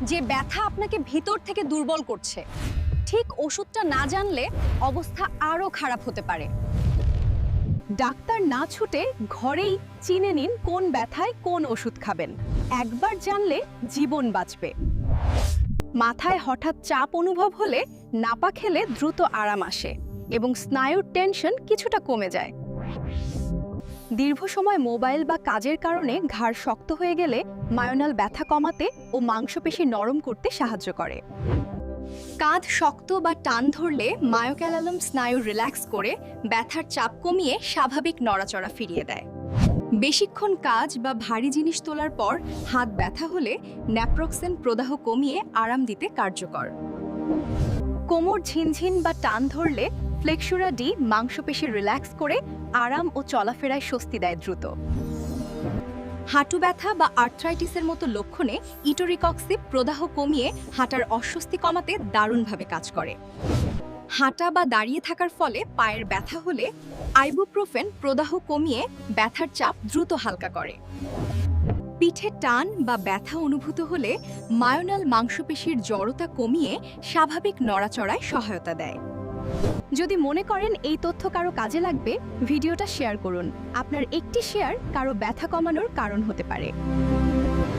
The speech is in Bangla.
যে ব্যথা আপনাকে ভিতর থেকে দুর্বল করছে। ঠিক ওষুধটা না জানলে অবস্থা আরো খারাপ হতে পারে। ডাক্তার না ছুটে ঘরেই চিনে নিন কোন ব্যথায় কোন ওষুধ খাবেন। একবার জানলে জীবন বাঁচবে। মাথায় হঠাৎ চাপ অনুভব হলে নাপা খেলে দ্রুত আরাম আসে এবং স্নায়ুর টেনশন কিছুটা কমে যায়। দীর্ঘ সময় মোবাইল বা কাজের কারণে ঘাড় শক্ত হয়ে গেলে মায়োনাল ব্যথা কমাতে ও মাংসপেশি নরম করতে সাহায্য করে। কাঁধ শক্ত বা টান ধরলে মায়োক্যালাম স্নায়ু রিল্যাক্স করে ব্যথার চাপ কমিয়ে স্বাভাবিক নড়াচড়া ফিরিয়ে দেয়। বেশিক্ষণ কাজ বা ভারী জিনিস তোলার পর হাত ব্যথা হলে ন্যাপ্রক্সেন প্রদাহ কমিয়ে আরাম দিতে কার্যকর। কোমর ঝিনঝিন বা টান ধরলে ফ্লেক্সুরা ডি মাংসপেশি রিল্যাক্স করে আরাম ও চলাফেরায় স্বস্তি দেয় দ্রুত। হাঁটু ব্যথা বা আর্থ্রাইটিসের মতো লক্ষণে ইটোরিকক্সিব প্রদাহ কমিয়ে হাঁটার অস্বস্তি কমাতে দারুণভাবে কাজ করে। হাঁটা বা দাঁড়িয়ে থাকার ফলে পায়ের ব্যথা হলে আইবুপ্রোফেন প্রদাহ কমিয়ে ব্যথার চাপ দ্রুত হালকা করে। পিঠে টান বা ব্যথা অনুভূত হলে মায়োনাল মাংসপেশির জড়তা কমিয়ে স্বাভাবিক নড়াচড়ায় সহায়তা দেয়। যদি মনে করেন এই তথ্য কারো কাজে লাগবে, ভিডিওটা শেয়ার করুন। আপনার একটি শেয়ার কারো ব্যথা কমানোর কারণ হতে পারে।